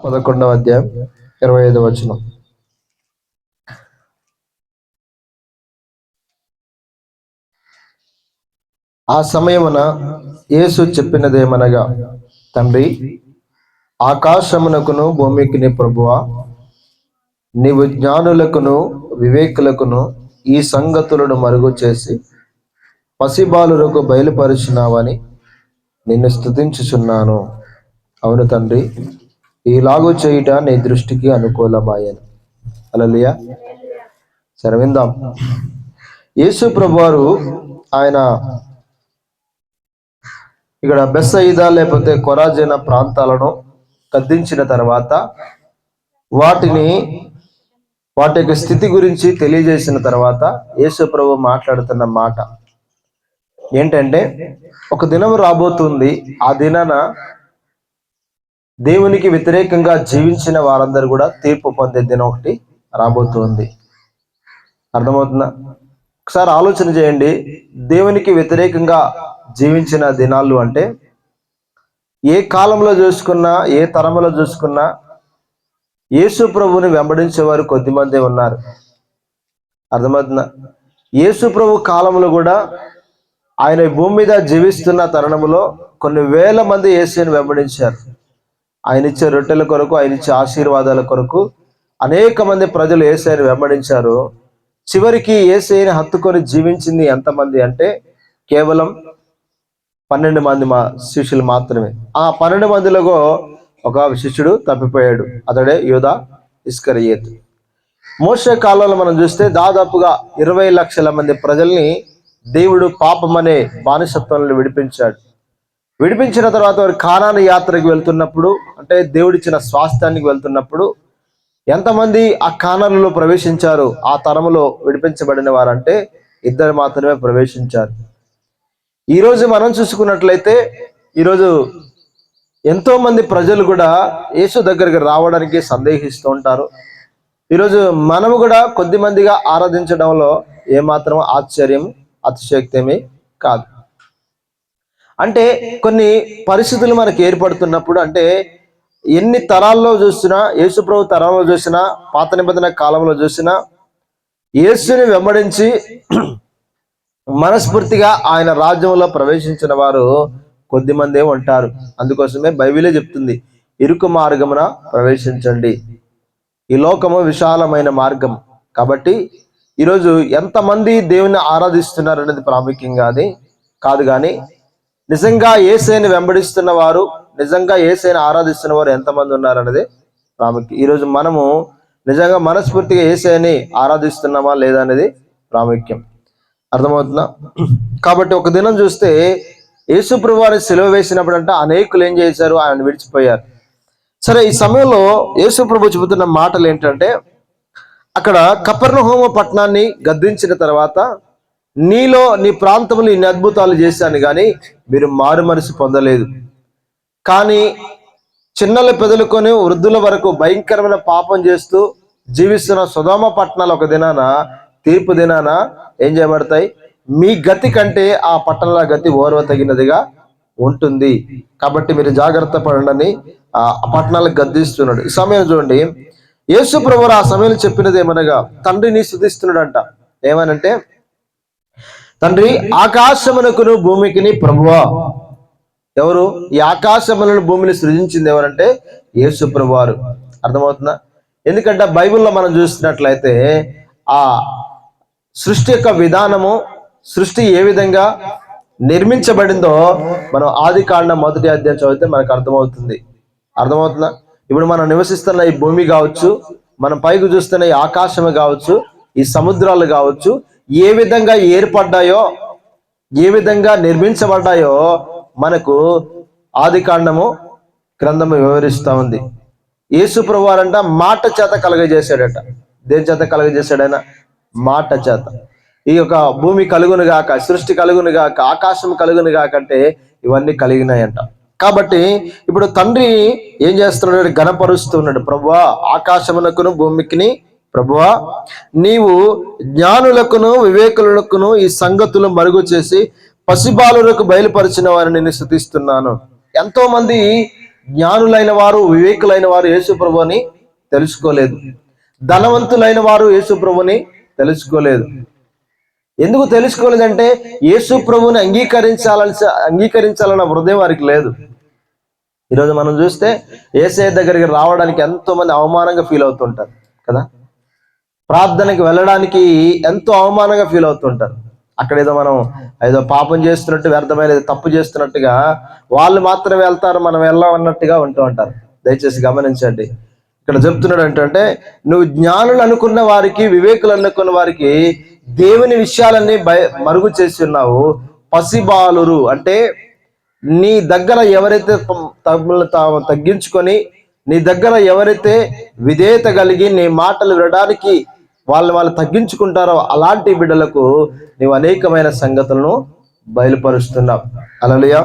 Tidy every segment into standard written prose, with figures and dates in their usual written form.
11వ అధ్యాయం 25వ వచనం. ఆ సమయమున యేసు చెప్పినదేమనగా, తండ్రి, ఆకాశమునకును భూమికిని ప్రభువా, నీవు జ్ఞానులకును వివేకులకును ఈ సంగతులను మరుగు చేసి పసిబాలురకు బయలుపరిచినావని నిన్ను స్తుతించుచున్నాను. అవును తండ్రి, ఈలాగు చేయుట నీ దృష్టికి అనుకూలమాయను. హల్లెలూయా. సరే విందాం. యేసు ప్రభువారు ఆయన ఇక్కడ బెత్సయిదా లేకపోతే కొరాజీన ప్రాంతాలను గద్దించిన తర్వాత వాటి యొక్క స్థితి గురించి తెలియజేసిన తర్వాత యేసు ప్రభు మాట్లాడుతున్న మాట ఏంటంటే, ఒక దినం రాబోతుంది, ఆ దినాన దేవునికి వ్యతిరేకంగా జీవించిన వారందరూ కూడా తీర్పు పొందే దినం ఒకటి రాబోతుంది. అర్థమవుతుందా? ఒకసారి ఆలోచన చేయండి. దేవునికి వ్యతిరేకంగా జీవించిన దినాలు అంటే ఏ కాలంలో చూసుకున్నా, ఏ తరంలో చూసుకున్నా యేసు ప్రభువుని వెంబడించేవారు కొద్దిమంది ఉన్నారు. అర్థమవుతుందా? యేసు ప్రభు కాలంలో కూడా ఆయన భూమి మీద జీవిస్తున్న తరుణంలో కొన్ని వేల మంది యేసుని వెంబడించారు. ఆయన ఇచ్చే రొట్టెల కొరకు, ఆయన ఇచ్చే ఆశీర్వాదాల కొరకు అనేక మంది ప్రజలు యేసుని వెంబడించారు. చివరికి యేసుని హత్తుకొని జీవించింది ఎంతమంది అంటే కేవలం 12 మంది శిష్యులు మాత్రమే. ఆ 12 మందిలో ఒక శిష్యుడు తప్పిపోయాడు. అతడే యూదా ఇస్కరియోతు. మోషే కాలంలో మనం చూస్తే దాదాపుగా 20 లక్షల మంది ప్రజల్ని దేవుడు పాపం అనే బానిసత్వంలో విడిపించిన తర్వాత వారు కానాను యాత్రకు వెళ్తున్నప్పుడు, అంటే దేవుడిచ్చిన స్వాస్థ్యానికి వెళ్తున్నప్పుడు ఎంతమంది ఆ కానానులో ప్రవేశించారు? ఆ తరములో విడిపించబడిన వారంటే 2 మాత్రమే ప్రవేశించారు. ఈరోజు మనం చూసుకున్నట్లయితే ఈరోజు ఎంతో మంది ప్రజలు కూడా యేసు దగ్గరికి రావడానికి సందేహిస్తూ ఉంటారు. ఈరోజు మనము కూడా కొద్ది మందిగా ఆరాధించడంలో ఏమాత్రం ఆశ్చర్యం, అతిశయోక్తమే కాదు. అంటే కొన్ని పరిస్థితులు మనకు ఏర్పడుతున్నప్పుడు, అంటే ఎన్ని తరాల్లో చూసినా, యేసు ప్రభు తరంలో చూసినా, పాత నిబంధన కాలంలో చూసినా యేసుని వెంబడించి మనస్ఫూర్తిగా ఆయన రాజ్యంలో ప్రవేశించిన వారు కొద్దిమందే ఉంటారు. అందుకోసమే బైబిలే చెప్తుంది, ఇరుకు మార్గమున ప్రవేశించండి, ఈ లోకము విశాలమైన మార్గం. కాబట్టి ఈరోజు ఎంతమంది దేవుని ఆరాధిస్తున్నారు అనేది ప్రాముఖ్యంగా అది కాదు, కానీ నిజంగా యేసుని వెంబడిస్తున్న వారు, నిజంగా యేసుని ఆరాధిస్తున్న వారు ఎంతమంది ఉన్నారనేది ప్రాముఖ్యం. ఈరోజు మనము నిజంగా మనస్ఫూర్తిగా యేసుని ఆరాధిస్తున్నామా లేదా అనేది ప్రాముఖ్యం. అర్థమవుతుందా? కాబట్టి ఒక దినం చూస్తే యేసు ప్రభువుని సిలువ వేసినప్పుడు అంటే అనేకులు ఏం చేశారు? ఆయన విడిచిపోయారు. సరే, ఈ సమయంలో యేసు ప్రభు చెబుతున్న మాటలు ఏంటంటే, అక్కడ కపెర్నహూము పట్టణాన్ని గద్దించిన తర్వాత, నీలో నీ ప్రాంతంలో ఇన్ని అద్భుతాలు చేశాను కానీ మీరు మారు మనసు పొందలేదు. కానీ చిన్నల పెదలుకొని వృద్ధుల వరకు భయంకరమైన పాపం చేస్తూ జీవిస్తున్న సొదొమ పట్టణాలు ఒక దినాన, తీర్పు దినాన ఏం చేయబడతాయి? మీ గతి కంటే ఆ పట్టణాల గతి ఓర్వ తగినదిగా ఉంటుంది. కాబట్టి మీరు జాగ్రత్త పడండి ఆ పట్టణాలకు గద్దిస్తున్నాడు. ఈ సమయం చూడండి, యేసు ప్రభువు ఆ సమయంలో చెప్పినది ఏమనగా, తండ్రిని స్తుతిస్తున్నాడంట. ఏమనంటే, తండ్రి, ఆకాశమునకును భూమికిని ప్రభువా. ఎవరు? ఈ ఆకాశములను భూమిని సృజించింది ఎవరంటే యేసు ప్రభువారు. అర్థమవుతుందా? ఎందుకంటే బైబిల్లో మనం చూస్తున్నట్లయితే ఆ సృష్టి యొక్క విధానము, సృష్టి ఏ విధంగా నిర్మించబడిందో మనం ఆదికాండం 1వ అధ్యాయం చదివితే మనకు అర్థమవుతుందా? ఇప్పుడు మనం నివసిస్తున్న ఈ భూమి కావచ్చు, మనం పైకి చూస్తున్న ఈ ఆకాశము కావచ్చు, ఈ సముద్రాలు కావచ్చు, ఏ విధంగా ఏర్పడ్డాయో, ఏ విధంగా నిర్మించబడ్డాయో మనకు ఆదికాండము గ్రంథము వివరిస్తూ ఉంది. యేసు ప్రభువారంట మాట చేత కలుగజేశాడట. దేని చేత కలుగజేశాడైనా? మాట చేత. ఈ యొక్క భూమి కలుగునుగాక, సృష్టి కలుగునుగాక, ఆకాశం కలుగునుగాక అంటే ఇవన్నీ కలిగినాయంట. కాబట్టి ఇప్పుడు తండ్రి ఏం చేస్తున్నాడు? ఘనపరుస్తున్నాడు. ప్రభువా, ఆకాశమునకును భూమికిని ప్రభువా, నీవు జ్ఞానులకును వివేకులకును ఈ సంగతులు మరుగు చేసి పసిబాలులకు బయలుపరిచిన వారిని నేను స్తుతిస్తున్నాను. ఎంతో మంది జ్ఞానులైన వారు, వివేకులైన వారు యేసు ప్రభువుని తెలుసుకోలేదు. ధనవంతులైన వారు యేసు ప్రభువుని తెలుసుకోలేదు. ఎందుకు తెలుసుకోలేదంటే యేసు ప్రభువుని అంగీకరించాలన్న హృదయం వారికి లేదు. ఈరోజు మనం చూస్తే యేసయ్య దగ్గరికి రావడానికి ఎంతో మంది అవమానంగా ఫీల్ అవుతుంటారు కదా. ప్రార్థనకి వెళ్ళడానికి ఎంతో అవమానంగా ఫీల్ అవుతుంటారు. అక్కడ ఏదో పాపం చేస్తున్నట్టు, వ్యర్థమైన తప్పు చేస్తున్నట్టుగా వాళ్ళు మాత్రమే వెళ్తారు, మనం వెళ్ళమన్నట్టుగా ఉంటూ ఉంటారు. దయచేసి గమనించండి. ఇక్కడ చెప్తున్నాడు ఏంటంటే, నువ్వు జ్ఞానులు అనుకున్న వారికి, వివేకులు అనుకున్న వారికి దేవుని విషయాలన్నీ మరుగు చేసి ఉన్నావు. పసిబాలురు అంటే నీ దగ్గర ఎవరైతే తాము తగ్గించుకొని, నీ దగ్గర ఎవరైతే విధేయత కలిగి నీ మాటలు వినడానికి వాళ్ళు తగ్గించుకుంటారో అలాంటి బిడ్డలకు నీవు అనేకమైన సంగతులను బయలుపరుస్తున్నావు. హల్లెలూయా.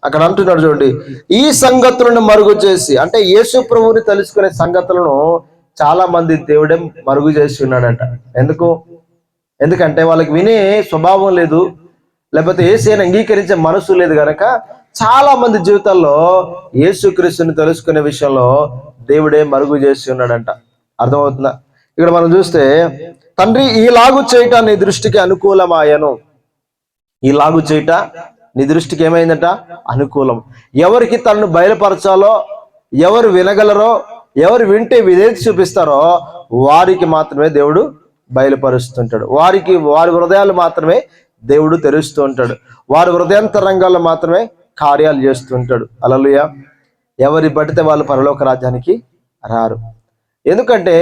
అక్కడ అంటున్నాడు చూడండి, ఈ సంగతులను మరుగు చేసి, అంటే యేసు ప్రభువుని తెలుసుకునే సంగతులను చాలా మంది దేవుడే మరుగు చేసి ఉన్నాడట. ఎందుకంటే వాళ్ళకి వినే స్వభావం లేదు, లేకపోతే యేసుని అంగీకరించే మనసు లేదు కనుక చాలా మంది జీవితాల్లో యేసుక్రీస్తుని తెలుసుకునే విషయంలో దేవుడే మరుగు చేసి ఉన్నాడంట. అర్థమవుతుందా? ఇక్కడ మనం చూస్తే, తండ్రి ఈలాగు చేయట నీ దృష్టికి అనుకూలమాయను. ఈలాగు చేయట నీ దృష్టికి ఏమైందట? అనుకూలం. ఎవరికి తనను బయలుపరచాలో, ఎవరు వినగలరో, ఎవరు వింటే విధేయత చూపిస్తారో వారికి మాత్రమే దేవుడు బయలుపరుస్తుంటాడు. వారి హృదయాలు మాత్రమే దేవుడు తెరుస్తూ ఉంటాడు. వారి హృదయాంతరంగాల్లో మాత్రమే కార్యాలు చేస్తూ ఉంటాడు. హల్లెలూయా. ఎవరి పడితే వాళ్ళు పరలోక రాజ్యానికి రారు. ఎందుకంటే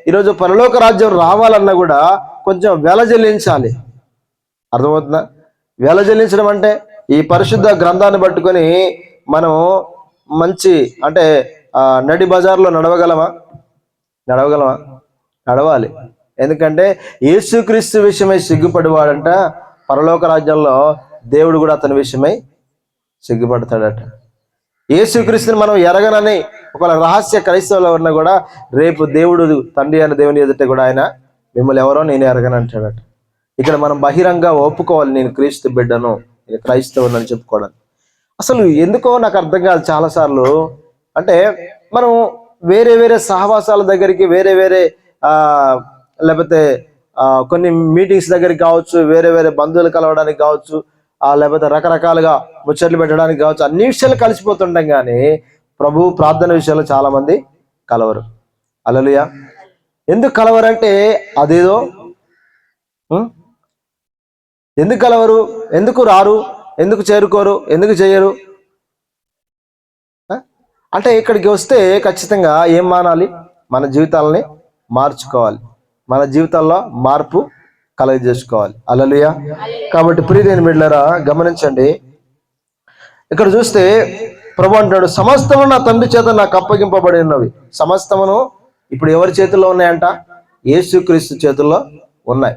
ఈరోజు పరలోక రాజ్యం రావాలన్నా కూడా కొంచెం వెల చెల్లించాలి. అర్థమవుతుందా? వెల చెల్లించడం అంటే ఈ పరిశుద్ధ గ్రంథాన్ని పట్టుకొని మనం మంచి అంటే నడి బజార్లో నడవగలమా? నడవాలి. ఎందుకంటే యేసుక్రీస్తు విషయమై సిగ్గుపడేవాడంట పరలోక రాజ్యంలో దేవుడు కూడా అతని విషయమై సిగ్గుపడతాడట. యేసుక్రీస్తుని మనం ఎరగనని ఒక రహస్య క్రైస్తవులు ఉన్నా కూడా రేపు దేవుడు తండ్రి అయిన దేవుని ఎదుట కూడా ఆయన మిమ్మల్ని ఎవరో నేను ఎరగనంటాడట. ఇక్కడ మనం బహిరంగ ఒప్పుకోవాలి, నేను క్రీస్తు బిడ్డను, నేను క్రైస్తవుని అని చెప్పుకోవడానికి. అసలు ఎందుకో నాకు అర్థం కాదు చాలాసార్లు. అంటే మనం వేరే వేరే సహవాసాల దగ్గరికి, వేరే వేరే లేకపోతే కొన్ని మీటింగ్స్ దగ్గరికి కావచ్చు, వేరే వేరే బంధువులు కలవడానికి కావచ్చు, లేకపోతే రకరకాలుగా ముచ్చట్లు పెట్టడానికి కావచ్చు, అన్ని విషయాలు కలిసిపోతుంటాం. కానీ ప్రభు ప్రార్థన విషయాల్లో చాలా మంది కలవరు. హల్లెలూయా. ఎందుకు కలవరంటే అదేదో ఎందుకు కలవరు, ఎందుకు రారు, ఎందుకు చేరుకోరు, ఎందుకు చేయరు అంటే ఇక్కడికి వస్తే ఖచ్చితంగా ఏం మానాలి? మన జీవితాలని మార్చుకోవాలి, మన జీవితాల్లో మార్పు కలుగజేసుకోవాలి. హల్లెలూయా. కాబట్టి ప్రియమైన బిడ్డలారా గమనించండి. ఇక్కడ చూస్తే ప్రభు అంటాడు, సమస్తము నా తండ్రి చేత నాకు అప్పగింపబడి ఉన్నవి. సమస్తమును ఇప్పుడు ఎవరి చేతుల్లో ఉన్నాయంట? యేసుక్రీస్తు చేతుల్లో ఉన్నాయి.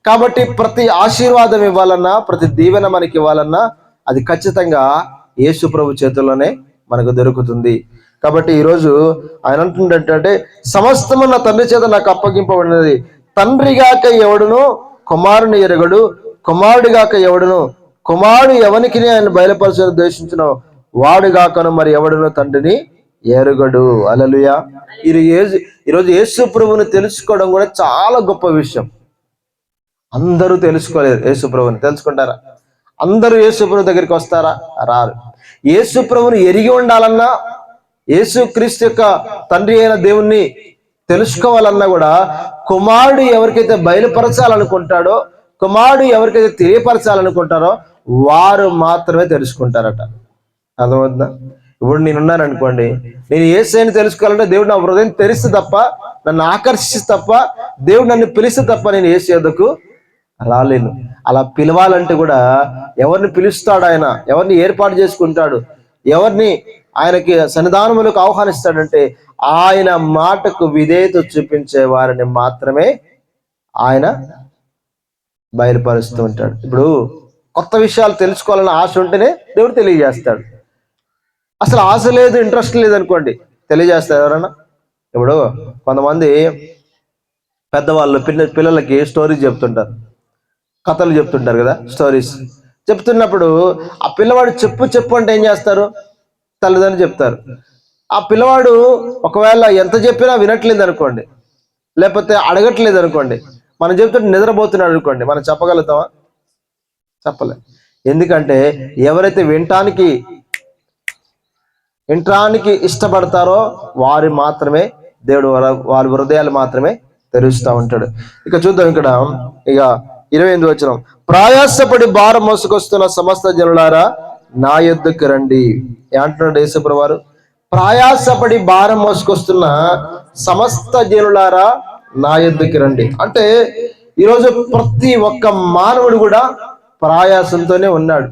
కాబట్టి ప్రతి ఆశీర్వాదం ఇవ్వాలన్నా, ప్రతి దీవెన మనకి ఇవ్వాలన్నా అది ఖచ్చితంగా యేసు ప్రభు చేతుల్లోనే మనకు దొరుకుతుంది. కాబట్టి ఈరోజు ఆయన అంటుండే, సమస్తము నా తండ్రి చేత నాకు అప్పగింపబడినది. తండ్రిగాక ఎవడును కుమారుని ఎరగడు, కుమారుడిగాక ఎవడును కుమారుడు ఎవనికి ఆయన బయలుపరచ ఉద్దేశించిన వాడుగాకను మరి ఎవడును తండ్రిని ఎరుగడు. హల్లెలూయా. ఈరోజు యేసు ప్రభువుని తెలుసుకోవడం కూడా చాలా గొప్ప విషయం. అందరూ తెలుసుకోలేరు. యేసు ప్రభువుని తెలుసుకుంటారా? అందరూ యేసు ప్రభు దగ్గరికి వస్తారా? రారు. యేసు ప్రభువుని ఎరిగి ఉండాలన్నా, యేసు క్రీస్తు యొక్క తండ్రి అయిన దేవుణ్ణి తెలుసుకోవాలన్నా కూడా కుమారుడు ఎవరికైతే బయలుపరచాలనుకుంటాడో, కుమారుడు ఎవరికైతే తెలియపరచాలనుకుంటారో వారు మాత్రమే తెలుసుకుంటారట. అర్థమవుతుందా? ఇప్పుడు నేనున్నాను అనుకోండి, నేను యేసుని తెలుసుకోవాలంటే దేవుడు నా హృదయం తెరిస్తే తప్ప, నన్ను ఆకర్షిస్తే తప్ప, దేవుడు నన్ను పిలిస్తే తప్ప నేను యేసు యొద్దకు రాలేను. అలా పిలవాలంటే కూడా ఎవరిని పిలుస్తాడు ఆయన, ఎవరిని ఏర్పాటు చేసుకుంటాడు, ఎవరిని ఆయనకి సన్నిధానములకు ఆహ్వానిస్తాడంటే ఆయన మాటకు విధేయత చూపించే వారిని మాత్రమే ఆయన బయలుపరుస్తూ ఉంటాడు. ఇప్పుడు కొత్త విషయాలు తెలుసుకోవాలన్న ఆశ ఉంటేనే దేవుడు తెలియజేస్తాడు. అసలు ఆశ లేదు, ఇంట్రెస్ట్ లేదనుకోండి, తెలియజేస్తారు ఎవరన్నా? ఇప్పుడు కొంతమంది పెద్దవాళ్ళు పిల్లలకి స్టోరీస్ చెప్తుంటారు, కథలు చెప్తుంటారు కదా, స్టోరీస్ చెప్తున్నప్పుడు ఆ పిల్లవాడు చెప్పు అంటే ఏం చేస్తారు? తల్లిదండ్రులు చెప్తారు. ఆ పిల్లవాడు ఒకవేళ ఎంత చెప్పినా వినట్లేదు అనుకోండి, లేకపోతే అడగట్లేదు అనుకోండి, మనం చెప్తుంటే నిద్రపోతున్నాడు అనుకోండి, మనం చెప్పగలుగుతామా? చెప్పలేం. ఎందుకంటే ఎవరైతే వినటానికి ఇష్టపడతారో వారి మాత్రమే దేవుడు వారి హృదయాలు మాత్రమే తెరుస్తూ ఉంటాడు. ఇక చూద్దాం ఇక్కడ ఇక 28 వచనం, ప్రయాసపడి భారం మోసుకొస్తున్న సమస్త జనులారా నా యొద్దకు రండి. ఏమంటున్నాడు యేసుప్రభువు వారు? ప్రయాసపడి భారం మోసుకొస్తున్న సమస్త జనులారా నా యొద్దకు రండి. అంటే ఈరోజు ప్రతి ఒక్క మానవుడు కూడా ప్రయాసంతోనే ఉన్నాడు.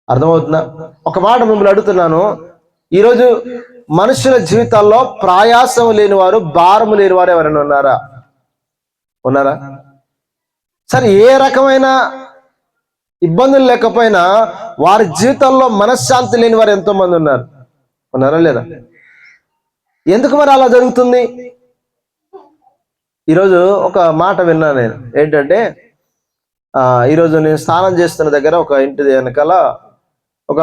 అర్థమవుతుందా? ఒక మాట మిమ్మల్ని అడుగుతున్నాను, ఈరోజు మనుషుల జీవితాల్లో ప్రయాసం లేని వారు, భారము లేని వారు ఎవరైనా ఉన్నారా? సరే, ఏ రకమైన ఇబ్బందులు లేకపోయినా వారి జీవితాల్లో మనశ్శాంతి లేని వారు ఎంతో మంది ఉన్నారా లేదా? ఎందుకు మరి అలా జరుగుతుంది? ఈరోజు ఒక మాట విన్నా నేను. ఏంటంటే ఈరోజు నేను స్నానం చేస్తున్న దగ్గర ఒక ఇంటి వెనకాల ఒక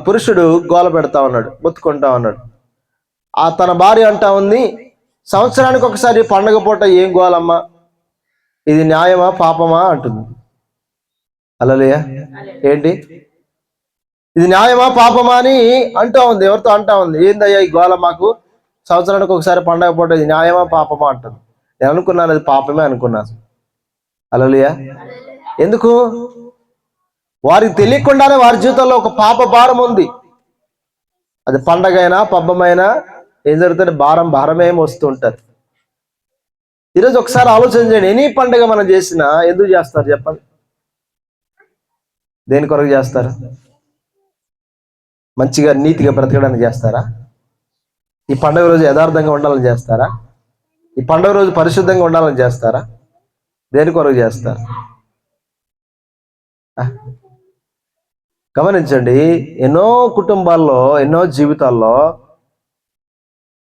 పురుషుడు గోల పెడతా ఉన్నాడు, మొత్తుకుంటా ఉన్నాడు. తన భార్య అంటా ఉంది, సంవత్సరానికి ఒకసారి పండగ పూట ఏం గోలమ్మా, ఇది న్యాయమా పాపమా అంటుంది. హల్లెలూయా. ఏంటి ఇది న్యాయమా పాపమా అని అంటా ఉంది, ఎవరితో అంటా ఉంది. ఏందయ్యా ఈ గోల, మాకు సంవత్సరానికి ఒకసారి పండగ పూట ఇది న్యాయమా పాపమా అంటుంది. నేను అనుకున్నాను అది పాపమే అనుకున్నాను. హల్లెలూయా. ఎందుకు? వారికి తెలియకుండానే వారి జీవితంలో ఒక పాప భారం ఉంది. అది పండగైనా పబ్బమైనా ఏం జరుగుతుంది? భారమే వస్తూ ఉంటారు. ఈరోజు ఒకసారి ఆలోచన చేయండి, ఎనీ పండుగ మనం చేసినా ఎందుకు చేస్తారు చెప్పండి? దేని కొరకు చేస్తారు? మంచిగా నీతిగా బ్రతకడానికి చేస్తారా? ఈ పండుగ రోజు యథార్థంగా ఉండాలని చేస్తారా? ఈ పండుగ రోజు పరిశుద్ధంగా ఉండాలని చేస్తారా? దేని కొరకు చేస్తారు? గమనించండి, ఎన్నో కుటుంబాల్లో, ఎన్నో జీవితాల్లో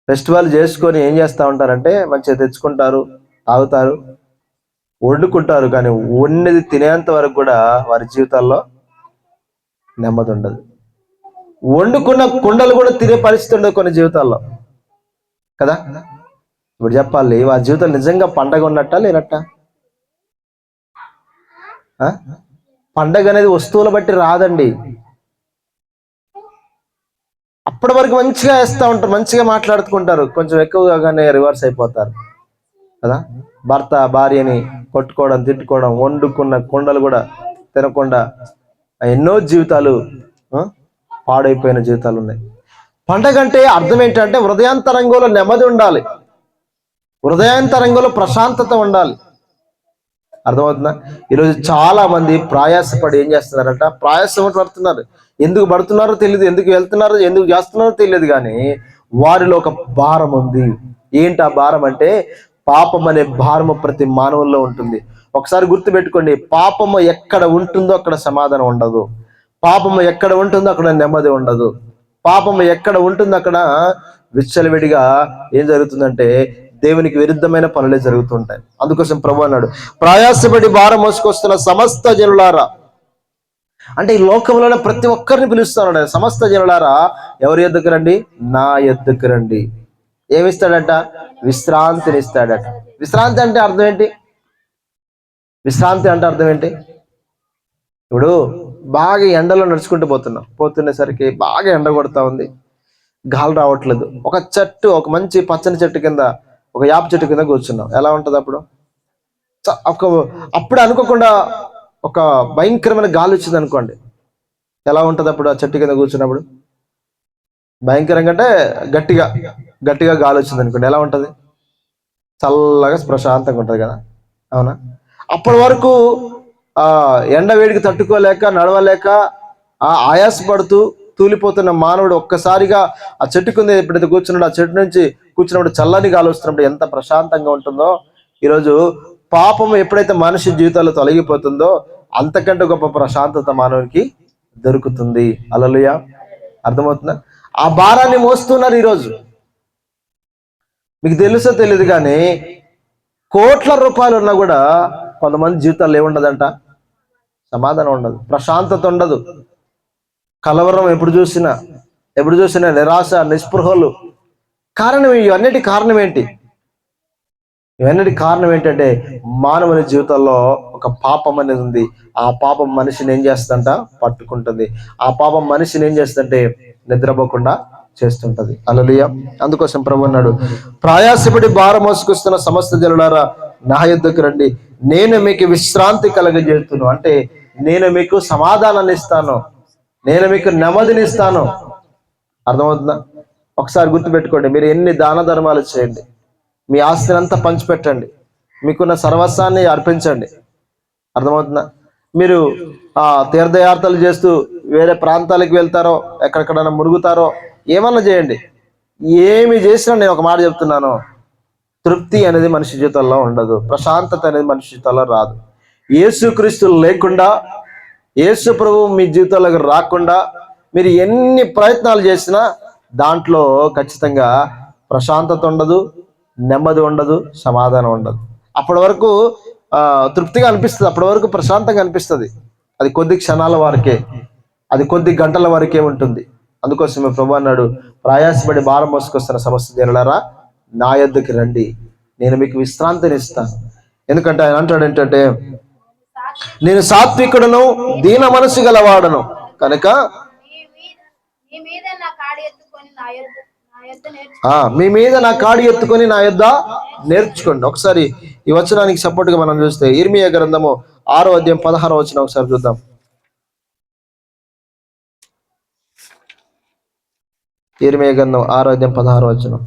ఫెస్టివల్ చేసుకొని ఏం చేస్తూ ఉంటారంటే మంచిగా తెచ్చుకుంటారు, తాగుతారు, వండుకుంటారు, కానీ వండిది తినేంత వరకు కూడా వారి జీవితాల్లో నెమ్మది ఉండదు. వండుకున్న కుండలు కూడా తినే పరిస్థితి ఉండదు కొన్ని జీవితాల్లో కదా. ఇప్పుడు చెప్పాలి, వారి జీవితం నిజంగా పండగ ఉన్నట్టా లేనట్టా? పండగ అనేది వస్తువుల బట్టి రాదండి. అప్పటి వరకు మంచిగా వేస్తూ ఉంటారు, మంచిగా మాట్లాడుకుంటారు, కొంచెం ఎక్కువగానే రివర్స్ అయిపోతారు కదా. భర్త భార్యని కొట్టుకోవడం, తిట్టుకోవడం, వండుకున్న కుండలు కూడా తినకుండా ఎన్నో జీవితాలు పాడైపోయిన జీవితాలు ఉన్నాయి. పండగ అంటే అర్థం ఏంటంటే హృదయాంతరంగంలో నెమ్మది ఉండాలి, హృదయాంతరంగంలో ప్రశాంతత ఉండాలి. అర్థమవుతుందా? ఈరోజు చాలా మంది ప్రయాసపడి ఏం చేస్తున్నారంట, ప్రయాసం పడుతున్నారు. ఎందుకు పడుతున్నారో తెలియదు, ఎందుకు వెళ్తున్నారో, ఎందుకు చేస్తున్నారో తెలియదు, కానీ వారిలో ఒక భారం ఉంది. ఏంటి ఆ భారం అంటే, పాపం అనే భారము ప్రతి మానవుల్లో ఉంటుంది. ఒకసారి గుర్తుపెట్టుకోండి, పాపము ఎక్కడ ఉంటుందో అక్కడ సమాధానం ఉండదు, పాపము ఎక్కడ ఉంటుందో అక్కడ నెమ్మది ఉండదు, పాపము ఎక్కడ ఉంటుందో అక్కడ విచ్చలవిడిగా ఏం జరుగుతుందంటే దేవునికి విరుద్ధమైన పనులే జరుగుతుంటాయి. అందుకోసం ప్రభు అన్నాడు, ప్రయాసపడి భారం మోసుకొస్తున్న సమస్త జనులారా. అంటే ఈ లోకంలోనే ప్రతి ఒక్కరిని పిలుస్తున్నాడు, సమస్త జనులారా ఎవరి యొద్దకు రండి? నా యొద్దకు రండి. ఏమిస్తాడట? విశ్రాంతిని ఇస్తాడట. విశ్రాంతి అంటే అర్థం ఏంటి? విశ్రాంతి అంటే అర్థం ఏంటి? ఇప్పుడు బాగా ఎండలో నడుచుకుంటూ పోతున్నసరికి బాగా ఎండ కొడతా ఉంది, గాలి రావట్లేదు. ఒక చెట్టు, ఒక మంచి పచ్చని చెట్టు కింద, ఒక యాప చెట్టు కింద కూర్చున్నాం. ఎలా ఉంటుంది అప్పుడు? అప్పుడు అనుకోకుండా ఒక భయంకరమైన గాలి వచ్చింది అనుకోండి, ఎలా ఉంటుంది అప్పుడు? ఆ చెట్టు కింద కూర్చున్నప్పుడు భయంకరంగా అంటే గట్టిగా గాలి వచ్చింది అనుకోండి, ఎలా ఉంటుంది? చల్లగా ప్రశాంతంగా ఉంటుంది కదా, అవునా? అప్పటి వరకు ఎండ వేడికి తట్టుకోలేక, నడవలేక, ఆయాసపడుతూ తూలిపోతున్న మానవుడు ఒక్కసారిగా ఆ చెట్టు కింద ఎప్పుడైతే కూర్చున్నాడు, ఆ చెట్టు నుంచి కూర్చున్నప్పుడు చల్లని గాలి వస్తున్నప్పుడు ఎంత ప్రశాంతంగా ఉంటుందో. ఈరోజు పాపం ఎప్పుడైతే మనిషి జీవితాల్లో తొలగిపోతుందో అంతకంటే గొప్ప ప్రశాంతత మానవునికి దొరుకుతుంది. హల్లెలూయా. అర్థమవుతుందా? ఆ భారాన్ని మోస్తున్నారు ఈరోజు. మీకు తెలుసో తెలియదు కానీ కోట్ల రూపాయలు ఉన్నా కూడా కొంతమంది జీవితాల్లో ఏముండదంట, సమాధానం ఉండదు, ప్రశాంతత ఉండదు. కలవరం ఎప్పుడు చూసినా నిరాశ, నిస్పృహలు. ఇవన్నిటి కారణం ఏంటి? ఇవన్నిటి కారణం ఏంటంటే మానవుని జీవితంలో ఒక పాపం అనేది ఉంది. ఆ పాపం మనిషిని ఏం చేస్తుందంట? పట్టుకుంటుంది. ఆ పాపం మనిషిని ఏం చేస్తుందంటే నిద్రపోకుండా చేస్తుంటది. హల్లెలూయా. అందుకోసం ప్రభు అన్నాడు, ప్రయాసపడి భారం మోసుకొస్తున్న సమస్త జనులారా నా యొద్దకు రండి, నేను మీకు విశ్రాంతి కలగజేస్తున్నాను. అంటే నేను మీకు సమాధానాన్ని ఇస్తాను, నేను మీకు నెమ్మదిని ఇస్తాను. అర్థమవుతుందా? ఒకసారి గుర్తుపెట్టుకోండి, మీరు ఎన్ని దాన ధర్మాలు చేయండి, మీ ఆస్తిని అంతా పంచిపెట్టండి, మీకున్న సర్వస్వాన్ని అర్పించండి. అర్థమవుతుందా? మీరు తీర్థయాత్రలు చేస్తూ వేరే ప్రాంతాలకు వెళ్తారో, ఎక్కడెక్కడైనా మునుగుతారో, ఏమన్నా చేయండి, ఏమి చేసినా నేను ఒక మాట చెప్తున్నాను, తృప్తి అనేది మనిషి జీవితంలో ఉండదు, ప్రశాంతత అనేది మనిషి జీవితంలో రాదు. యేసుక్రీస్తు లేకుండా, యేసు ప్రభు మీ జీవితంలోకి రాకుండా మీరు ఎన్ని ప్రయత్నాలు చేసినా దాంట్లో ఖచ్చితంగా ప్రశాంతత ఉండదు, నెమ్మది ఉండదు, సమాధానం ఉండదు. అప్పటి వరకు తృప్తిగా అనిపిస్తుంది, అప్పటి వరకు ప్రశాంతంగా అనిపిస్తుంది. అది కొద్ది క్షణాల వరకే, అది కొద్ది గంటల వరకే ఉంటుంది. అందుకోసమే ప్రభు అన్నాడు, ప్రయాసపడి భారం మోసుకొస్తున్న సమస్త జనులారా నా యొద్దకు రండి, నేను మీకు విశ్రాంతిని ఇస్తాను. ఎందుకంటే ఆయన అంటాడు ఏంటంటే, నేను సాత్వికుడును, దీన మనసు గలవాడను కనుక మీ మీద నా కాడి ఎత్తుకొని నా యొద్ద నేర్చుకోండి. ఒకసారి ఈ వచనానికి సపోర్ట్ గా మనం చూస్తే ఇర్మియా గ్రంథము 6వ అధ్యాయం 16వ వచనం ఒకసారి చూద్దాం. ఇర్మియా గ్రంథం 6వ అధ్యాయం 16వ వచనం.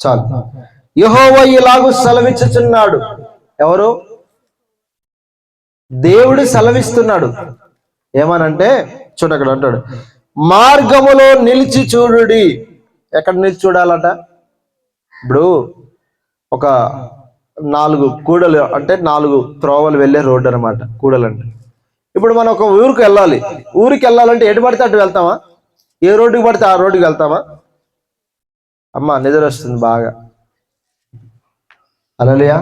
చాలు. యెహోవా ఇలాగు సెలవిచ్చుచున్నాడు. ఎవరు? దేవుడు సెలవిస్తున్నాడు. ఏమనంటే చూడ అక్కడ అంటాడు, మార్గములో నిలిచి చూడుడి. ఎక్కడ నిలిచి చూడాలట? ఇప్పుడు ఒక 4 కూడలు, అంటే 4 త్రోవలు వెళ్ళే రోడ్డు అనమాట కూడలు అంటే. ఇప్పుడు మనం ఒక ఊరికి వెళ్ళాలంటే ఎటు పడితే అటు వెళ్తామా? ఏ రోడ్డుకి పడితే ఆ రోడ్డుకి వెళ్తామా? అమ్మా నిద్ర వస్తుంది బాగా. హల్లెలూయా,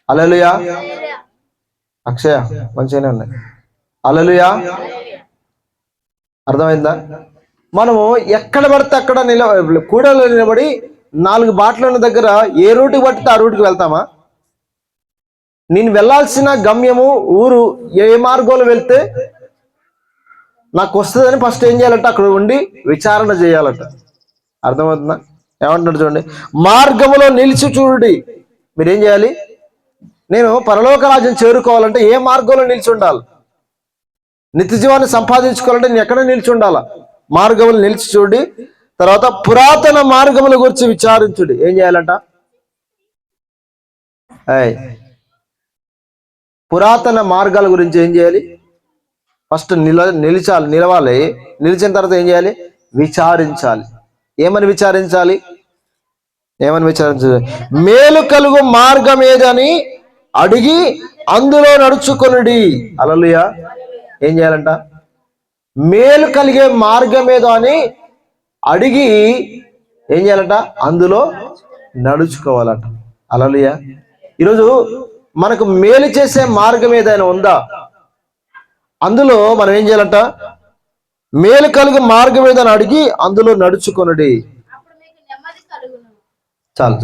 హల్లెలూయా. అక్షయ మంచిగానే ఉన్నాయి. హల్లెలూయా. అర్థమైందా? మనము ఎక్కడ పడితే అక్కడ కూడలో నిలబడి 4 బాటలు ఉన్న దగ్గర ఏ రూటుకి పడితే ఆ రూటుకి వెళ్తామా? నేను వెళ్ళాల్సిన గమ్యము ఊరు ఏ మార్గంలో వెళ్తే నాకు వస్తుందని ఫస్ట్ ఏం చేయాలంట? అక్కడ ఉండి విచారణ చేయాలట. అర్థమవుతుందా? ఏమంటున్నాడు చూడండి, మార్గములో నిలిచి చూడుడి. మీరేం చేయాలి? నేను పరలోక రాజ్యం చేరుకోవాలంటే ఏ మార్గంలో నిలిచి ఉండాలి? నిత్య జీవాన్ని సంపాదించుకోవాలంటే నేను ఎక్కడ నిలిచి ఉండాలా? మార్గములు నిలిచి చూడి, తర్వాత పురాతన మార్గముల గురించి విచారించుడి. ఏం చేయాలంట? పురాతన మార్గాల గురించి ఏం చేయాలి? ఫస్ట్ నిలవాలి. నిలిచిన తర్వాత ఏం చేయాలి? విచారించాలి. ఏమని విచారించాలి? మేలు కలుగు మార్గం ఏదని అడిగి అందులో నడుచుకొనుడి. హల్లెలూయా. ఏం చేయాలంట? మేలు కలిగే మార్గం ఏదో అని అడిగి ఏం చేయాలంట? అందులో నడుచుకోవాలంట. హల్లెలూయా. ఈరోజు మనకు మేలు చేసే మార్గం ఏదైనా ఉందా? అందులో మనం ఏం చేయాలంట? మేలు కలుగు మార్గం ఏదని అడిగి అందులో నడుచుకొనుడి. చాలు.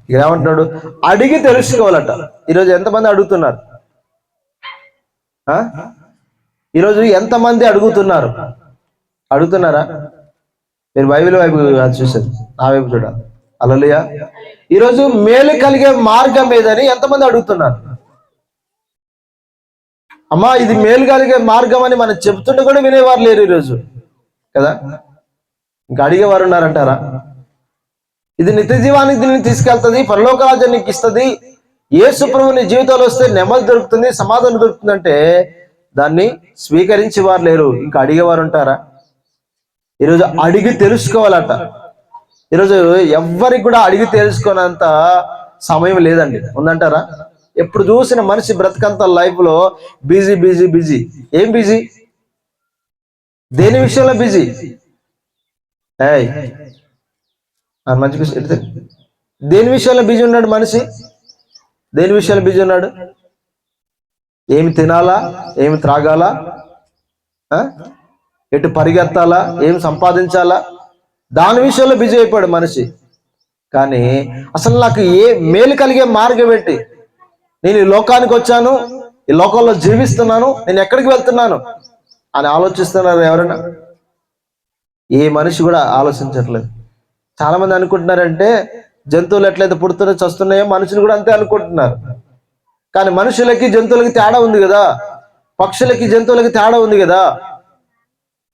ఇక్కడ ఏమంటున్నాడు? అడిగి తెలుసుకోవాలట. ఈరోజు ఎంతమంది అడుగుతున్నారు? ఈరోజు ఎంతమంది అడుగుతున్నారా? మీరు బైబిల్ వైపు చూసారు, నా వైపు చూడాలి. హల్లెలూయా. ఈరోజు మేలు కలిగే మార్గం ఏదని ఎంతమంది అడుగుతున్నారు? అమ్మా ఇది మేలు కలిగే మార్గం అని మనం చెప్తుంటే కూడా వినేవారు లేరు ఈరోజు కదా. ఇంకా అడిగేవారు ఉన్నారంటారా? ఇది నిత్య జీవానికి దీన్ని తీసుకెళ్తుంది, పరలోక రాజ్యం నీకు ఇస్తుంది, యేసు ప్రభువు నీ జీవితంలో వస్తే నెమ్మది దొరుకుతుంది, సమాధానం దొరుకుతుందంటే దాన్ని స్వీకరించి వారు లేరు. ఇంకా అడిగేవారు ఉంటారా? ఈరోజు అడిగి తెలుసుకోవాలట. ఈరోజు ఎవ్వరికి కూడా అడిగి తెలుసుకునేంత సమయం లేదండి. ఉందంటారా? ఎప్పుడు చూసిన మనిషి బ్రతకంత లైఫ్లో బిజీ బిజీ బిజీ. ఏం బిజీ? దేని విషయంలో బిజీ? ఏయ్ మంచి విషయం. దేని విషయంలో బిజీ ఉన్నాడు మనిషి? దేని విషయంలో బిజీ ఉన్నాడు? ఏమి తినాలా, ఏమి త్రాగాలా, ఎటు పరిగెత్తాలా, ఏమి సంపాదించాలా, దాని విషయంలో బిజీ అయిపోయాడు మనిషి. కానీ అసలు నాకు ఏ మేలు కలిగే మార్గం ఏంటి? నేను ఈ లోకానికి వచ్చాను, ఈ లోకంలో జీవిస్తున్నాను, నేను ఎక్కడికి వెళ్తున్నాను అని ఆలోచిస్తున్నారు ఎవరైనా? ఏ మనిషి కూడా ఆలోచించట్లేదు. చాలా మంది అనుకుంటున్నారంటే జంతువులు ఎట్లయితే పుడుతున్నాయో చస్తున్నాయో మనుషులు కూడా అంతే అనుకుంటున్నారు. కానీ మనుషులకి జంతువులకి తేడా ఉంది కదా, పక్షులకి జంతువులకి తేడా ఉంది కదా,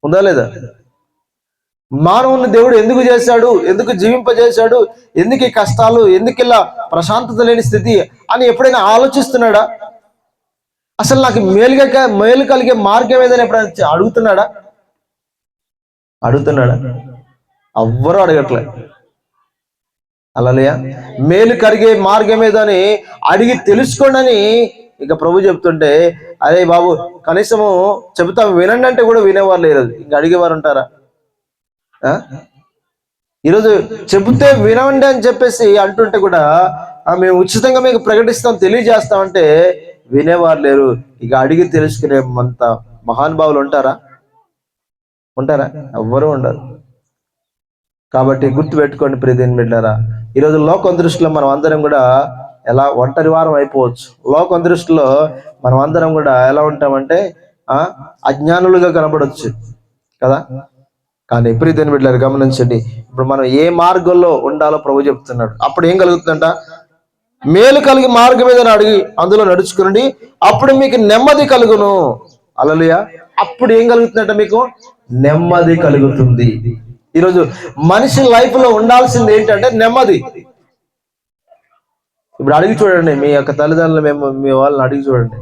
ఉందా లేదా? మానవుని దేవుడు ఎందుకు చేశాడు, ఎందుకు జీవింపజేశాడు, ఎందుకు ఈ కష్టాలు, ఎందుకు ఇలా ప్రశాంతత లేని స్థితి అని ఎప్పుడైనా ఆలోచిస్తున్నాడా? అసలు నాకు మేలు కలిగే మార్గం ఏదని ఎప్పుడైనా అడుగుతున్నాడా? ఎవ్వరూ అడగట్లే. అలలుయా. మేలు కలిగే మార్గం ఏదని అడిగి తెలుసుకోండి ఇక ప్రభు చెప్తుంటే, అరే బాబు కనీసము చెబుతాం వినండి అంటే కూడా వినేవారు లేరు. ఇంక అడిగేవారు ఉంటారా? ఈరోజు చెబితే వినండి అని చెప్పేసి అంటుంటే కూడా మేము ఉచితంగా మీకు ప్రకటిస్తాం, తెలియజేస్తామంటే వినేవారు లేరు. ఇక అడిగి తెలుసుకునే అంత మహానుభావులు ఉంటారా? ఎవ్వరూ ఉండరు. కాబట్టి గుర్తు పెట్టుకోండి ప్రియదేని బిడ్డలారా, ఈరోజు లోకం దృష్టిలో మనం అందరం కూడా ఎలా ఒంటరి వారం అయిపోవచ్చు. లోకం దృష్టిలో మనం అందరం కూడా ఎలా ఉంటామంటే అజ్ఞానులుగా కనబడవచ్చు కదా. కానీ ప్రియదేని బిడ్డలారా గమనించండి, ఇప్పుడు మనం ఏ మార్గంలో ఉండాలో ప్రభు చెప్తున్నాడు. అప్పుడు ఏం కలుగుతుందంట? మేలు కలిగి మార్గం ఏదని అడిగి అందులో నడుచుకునండి, అప్పుడు మీకు నెమ్మది కలుగును. హల్లెలూయా. అప్పుడు ఏం కలుగుతుందంట? మీకు నెమ్మది కలుగుతుంది. ఈరోజు మనిషి లైఫ్ లో ఉండాల్సింది ఏంటంటే నెమ్మది. ఇప్పుడు అడిగి చూడండి, మీ యొక్క తల్లిదండ్రులు, మీ వాళ్ళని అడిగి చూడండి,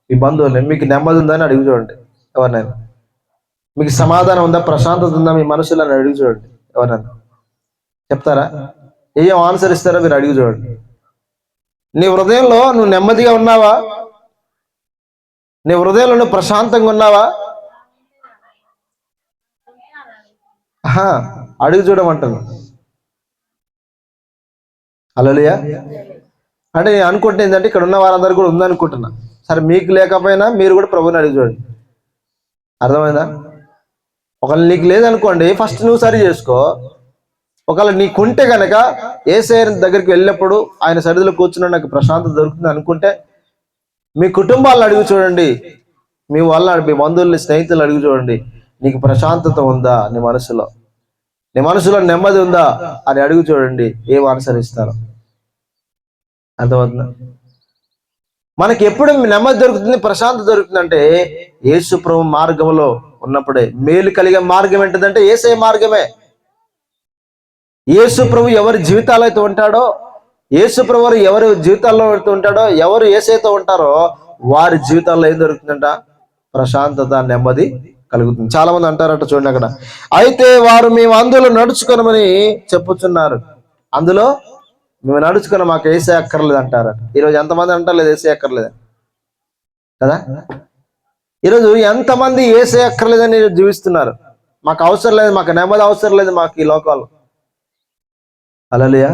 మీ బంధువుల్ని, మీకు నెమ్మది ఉందని అడిగి చూడండి ఎవరినైనా. మీకు సమాధానం ఉందా, ప్రశాంతత ఉందా మీ మనసులో అని అడిగి చూడండి ఎవరైనా. చెప్తారా? ఏం ఆన్సర్ ఇస్తారో మీరు అడిగి చూడండి. నీ హృదయంలో నువ్వు నెమ్మదిగా ఉన్నావా? నీ హృదయంలో నువ్వు ప్రశాంతంగా ఉన్నావా? అడిగి చూడమంటాను. హల్లెలూయా. అంటే నేను అనుకుంటే ఏంటంటే ఇక్కడ ఉన్న వారందరూ కూడా ఉందనుకుంటున్నా. సరే, మీకు లేకపోయినా మీరు కూడా ప్రభుని అడిగి చూడండి. అర్థమైందా? ఒకవేళ నీకు లేదనుకోండి, ఫస్ట్ నువ్వు సరి చేసుకో. ఒకవేళ నీకుంటే కనుక యేసయ్య దగ్గరికి వెళ్ళినప్పుడు ఆయన సరిధిలో కూర్చున్న నాకు ప్రశాంతత దొరుకుతుంది అనుకుంటే మీ కుటుంబాలను అడిగి చూడండి, మీ వాళ్ళని, మీ బంధువుల్ని, స్నేహితులు అడిగి చూడండి, నీకు ప్రశాంతత ఉందా, నీ మనసులో నెమ్మది ఉందా అని అడుగు చూడండి, ఏం ఆన్సర్ ఇస్తారు. అర్థమవుతుందా? మనకి ఎప్పుడు నెమ్మది దొరుకుతుంది, ప్రశాంతత దొరుకుతుందంటే యేసు ప్రభు మార్గంలో ఉన్నప్పుడే. మేలు కలిగే మార్గం ఏంటంటే యేసయ్య మార్గమే. యేసు ప్రభు ఎవరి జీవితాలు అయితే ఉంటాడో, యేసు ప్రభు ఎవరి జీవితాల్లో ఉంటాడో, ఎవరు యేసయ్యతో ఉంటారో వారి జీవితాల్లో ఏం దొరుకుతుందంట? ప్రశాంతత, నెమ్మది కలుగుతుంది. చాలా మంది అంటారట, చూడండి అక్కడ, అయితే వారు మేము అందులో నడుచుకోనమని చెప్పుచున్నారు. అందులో మేము నడుచుకుని మాకు యేసయ్య అక్కర్లేదు అంటారట. ఈరోజు ఎంతమంది అంటారు యేసయ్య అక్కర్లేదు కదా? ఈరోజు ఎంతమంది యేసయ్య అక్కర్లేదని జీవిస్తున్నారు. మాకు అవసరం లేదు, మాకు నెమ్మది అవసరం లేదు మాకు ఈ లోకాలు. హల్లెలూయా.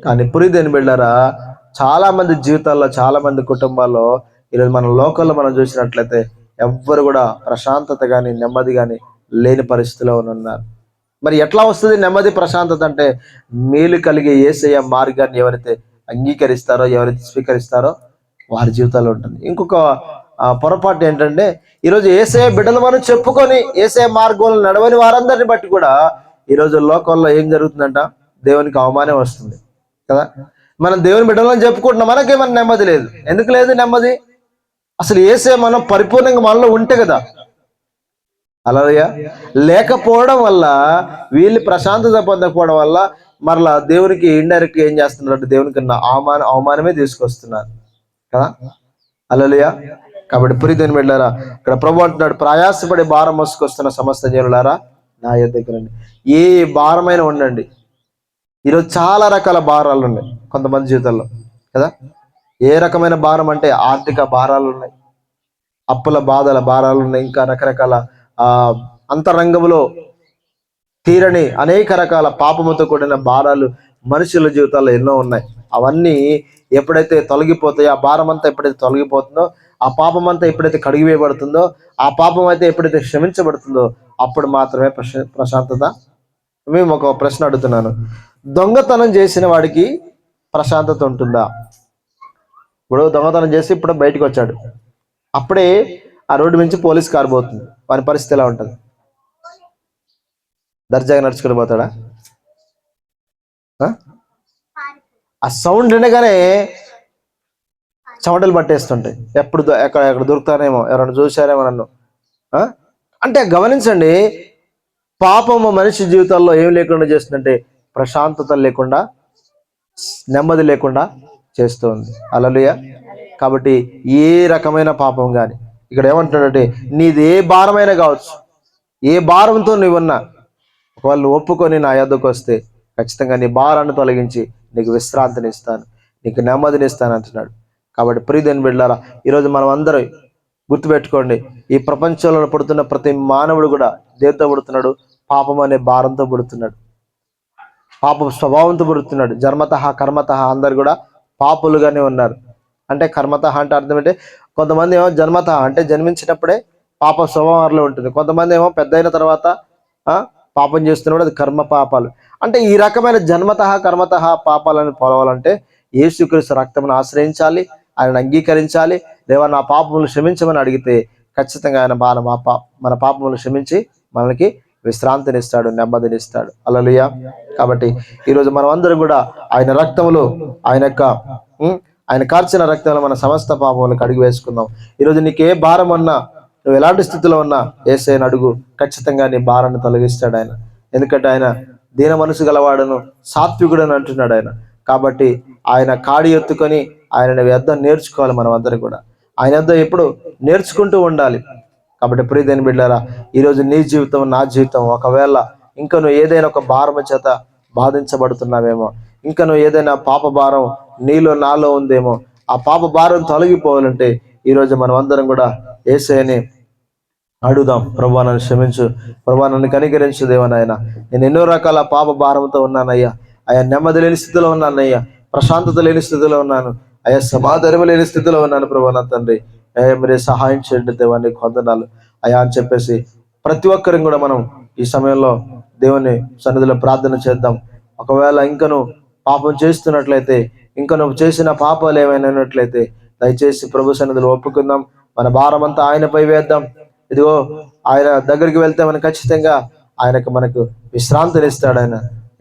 కానీ ప్రియదేని బిడ్డలారా, చాలా మంది జీవితాల్లో, చాలా మంది కుటుంబాల్లో ఈరోజు మన లోకంలో మనం చూసినట్లయితే ఎవ్వరు కూడా ప్రశాంతత కానీ నెమ్మది కానీ లేని పరిస్థితిలో ఉన్నారు. మరి ఎట్లా వస్తుంది నెమ్మది, ప్రశాంతత అంటే మేలు కలిగే యేసయ్య మార్గాన్ని ఎవరైతే అంగీకరిస్తారో, ఎవరైతే స్వీకరిస్తారో వారి జీవితాల్లో ఉంటుంది. ఇంకొక పొరపాటు ఏంటంటే ఈరోజు యేసయ్య బిడ్డలు మనం చెప్పుకొని యేసయ్య మార్గంలో నడవని వారందరిని బట్టి కూడా ఈరోజు లోకంలో ఏం జరుగుతుందంట? దేవునికి అవమానం వస్తుంది కదా. మనం దేవుని బిడ్డలను చెప్పుకుంటున్నాం, మనకేమన్నా నెమ్మది లేదు. ఎందుకు లేదు నెమ్మది? అసలు యేసయ్య మనం పరిపూర్ణంగా మనలో ఉంటే కదా. హల్లెలూయా. లేకపోవడం వల్ల, వీళ్ళు ప్రశాంతత పొందకపోవడం వల్ల మరలా దేవునికి ఇండైరెక్ట్ ఏం చేస్తున్నారు అంటే దేవునికి అవమానమే తీసుకొస్తున్నారు కదా. హల్లెలూయా. కాబట్టి ప్రియదేని బిడ్డలారా, ఇక్కడ ప్రభు అంటున్నాడు, ప్రయాసపడి భారం మోసుకొస్తున్న సమస్త జనులారా నా దగ్గర రండి. ఏ భారమైనా ఉండండి. ఈరోజు చాలా రకాల భారాలు ఉన్నాయి కొంతమంది జీవితాల్లో కదా. ఏ రకమైన భారం అంటే ఆర్థిక భారాలు ఉన్నాయి, అప్పుల భారాలు ఉన్నాయి, ఇంకా రకరకాల ఆ అంతరంగంలో తీరని అనేక రకాల పాపముతో కూడిన భారాలు మనుషుల జీవితాల్లో ఎన్నో ఉన్నాయి. అవన్నీ ఎప్పుడైతే తొలగిపోతాయో, ఆ భారం అంతా ఎప్పుడైతే తొలగిపోతుందో, ఆ పాపం అంతా ఎప్పుడైతే కడిగివేయబడుతుందో, ఆ పాపం అయితే ఎప్పుడైతే క్షమించబడుతుందో, అప్పుడు మాత్రమే ప్రశాంతత. మేము ఒక ప్రశ్న అడుగుతున్నాను, దొంగతనం చేసిన వాడికి ప్రశాంతత ఉంటుందా? ఇప్పుడు దొంగతనం చేసి ఇప్పుడు బయటకు వచ్చాడు, అప్పుడే ఆ రోడ్డు నుంచి పోలీస్ కారు పోతుంది, వారి పరిస్థితి ఎలా ఉంటుంది? దర్జాగా నడుచుకుని పోతాడా? ఆ సౌండ్ వినగానే చెమటలు పట్టేస్తుంటాయి, ఎక్కడ దొరుకుతానేమో, ఎవరైనా చూశారేమో నన్ను. అంటే గమనించండి, పాపము మనిషి జీవితాల్లో ఏం లేకుండా చేస్తుందంటే ప్రశాంతత లేకుండా, నెమ్మది లేకుండా చేస్తుంది. హల్లెలూయా. కాబట్టి ఏ రకమైన పాపం కానీ, ఇక్కడ ఏమంటున్నాడంటే నీది ఏ భారమైనా కావచ్చు, ఏ భారంతో నువ్వున్నా, వాళ్ళు ఒప్పుకొని నా యొద్దకు వస్తే ఖచ్చితంగా నీ భారాన్ని తొలగించి నీకు విశ్రాంతిని ఇస్తాను, నీకు నెమ్మదిని ఇస్తాను అంటున్నాడు. కాబట్టి ప్రియదేని బిడ్డలారా, ఈరోజు మనం అందరం గుర్తుపెట్టుకోండి, ఈ ప్రపంచంలో పుడుతున్న ప్రతి మానవుడు కూడా దేంతో పుడుతున్నాడు? పాపం అనే భారంతో పుడుతున్నాడు, పాప స్వభావంతో పుడుతున్నాడు. జన్మతః కర్మతః అందరు కూడా పాపులుగానే ఉన్నారు. అంటే కర్మతః అంటే అర్థం ఏంటంటే, కొంతమంది ఏమో జన్మతః అంటే జన్మించినప్పుడే పాప స్వభావంలో ఉంటుంది, కొంతమంది ఏమో పెద్ద అయిన తర్వాత పాపం చేస్తున్నాడు, అది కర్మ పాపాలు. అంటే ఈ రకమైన జన్మతః కర్మతః పాపాలను పోవాలంటే యేసుక్రీస్తు రక్తమును ఆశ్రయించాలి, ఆయన అంగీకరించాలి. దేవా నా పాపములు క్షమించమని అడిగితే ఖచ్చితంగా ఆయన మన పాపములు క్షమించి మనకి విశ్రాంతినిస్తాడు, నెమ్మదినిస్తాడు. హల్లెలూయా. కాబట్టి ఈరోజు మనం అందరం కూడా ఆయన రక్తములో, ఆయన కార్చిన రక్తంలో మన సమస్త పాపములు కడిగి వేసుకుందాం. ఈరోజు నీకు ఏ భారం అన్నా, నువ్వు ఎలాంటి స్థితిలో ఉన్నా యేసయ్యను అడుగు, ఖచ్చితంగా నీ భారాన్ని తొలగిస్తాడు ఆయన. ఎందుకంటే ఆయన దీన మనసు గలవాడును సాత్వికుడు అని అంటున్నాడు ఆయన. కాబట్టి ఆయన కాడి ఎత్తుకొని ఆయన యొద్ద నేర్చుకోవాలి. మనం అందరం కూడా ఆయన యొద్ద ఎప్పుడు నేర్చుకుంటూ ఉండాలి. కాబట్టి ప్రియదేని బిడ్డలారా, ఈరోజు నీ జీవితం, నా జీవితం, ఒకవేళ ఇంకా నువ్వు ఏదైనా ఒక భారం చేత బాధించబడుతున్నావేమో, ఇంకా నువ్వు ఏదైనా పాప భారం నీలో నాలో ఉందేమో, ఆ పాప భారం తొలగిపోవాలంటే ఈరోజు మనం అందరం కూడా యేసయ్యని అడుగుదాం. ప్రభువా నన్ను క్షమించు, ప్రభువా నన్ను కనికరించు దేవా నాయన, నేను ఎన్నో రకాల పాప భారంతో ఉన్నానయ్యా, అయ్యా నెమ్మది లేని స్థితిలో ఉన్నానయ్యా, ప్రశాంతత లేని స్థితిలో ఉన్నాను అయ్యా, సమాధానం లేని స్థితిలో ఉన్నాను ప్రభువా నా తండ్రి, మీరే సహాయం చేయండి దేవా, నీకు వందనాలు అయ్యా అని చెప్పేసి ప్రతి ఒక్కరిని కూడా మనం ఈ సమయంలో దేవుని సన్నిధిలో ప్రార్థన చేద్దాం. ఒకవేళ ఇంకను పాపం చేస్తున్నట్లయితే, ఇంకా నువ్వు చేసిన పాపాలు ఏమైనా ఉన్నట్లయితే దయచేసి ప్రభు సన్నిధిలో ఒప్పుకుందాం, మన భారం అంతా ఆయనపై వేద్దాం. ఇదిగో ఆయన దగ్గరికి వెళ్తే మనం ఖచ్చితంగా మనకు విశ్రాంతిని ఇస్తాడు. ఆయన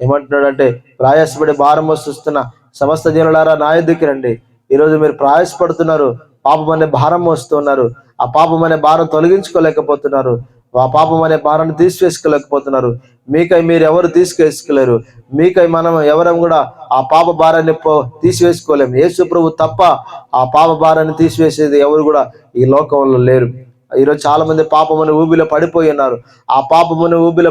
ఏమంటున్నాడంటే, ప్రయాసపడి భారం మోస్తున్న సమస్త జనులారా నా యొద్దకు రండి. ఈరోజు మీరు ప్రయాసపడుతున్నారు, పాపం అనే భారం మోస్తున్నారు, ఆ పాపం అనే భారం తొలగించుకోలేకపోతున్నారు, ఆ పాపం అనే భారాన్ని తీసివేసుకోలేకపోతున్నారు. మీకై మీరు ఎవరు తీసుకేసుకోలేరు, మీకై మనం ఎవరం కూడా ఆ పాప భారాన్ని తీసివేసుకోలేము. యేసు ప్రభు తప్ప ఆ పాప భారాన్ని తీసివేసేది ఎవరు కూడా ఈ లోకంలో లేరు. ఈరోజు చాలా మంది పాపముని ఊబిలో పడిపోయి ఉన్నారు. ఆ పాపముని ఊబిలో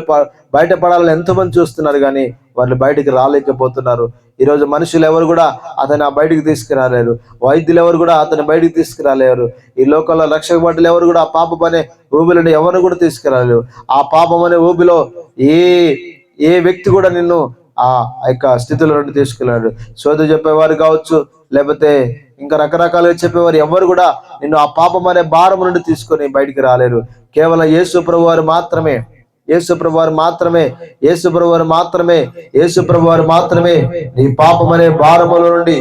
బయటపడాలని ఎంతోమంది చూస్తున్నారు, కానీ వాళ్ళు బయటికి రాలేకపోతున్నారు. ఈరోజు మనుషులు ఎవరు కూడా అతను ఆ బయటికి తీసుకురాలేరు, వైద్యులు ఎవరు కూడా అతను బయటికి తీసుకురాలేరు. ఈ లోకంలో రక్షకబడ్డలు ఎవరు కూడా ఆ పాపం అనే ఊబిలోని ఎవరిని కూడా తీసుకురాలేరు. ఆ పాపం అనే ఊబిలో ఏ వ్యక్తి కూడా నిన్ను ఆ యొక్క స్థితిలో నుండి తీసుకెళ్ళాడు. సోద చెప్పేవారు కావచ్చు, లేకపోతే ఇంకా రకరకాలుగా చెప్పేవారు, ఎవరు కూడా నిన్ను ఆ పాపం అనే భారం నుండి తీసుకొని బయటికి రాలేరు. కేవలం యేసు ప్రభువారు మాత్రమే, యేసు ప్రభువారు మాత్రమే, యేసు ప్రభువారు మాత్రమే, యేసు ప్రభువారు మాత్రమే నీ పాపం అనే భారముల నుండి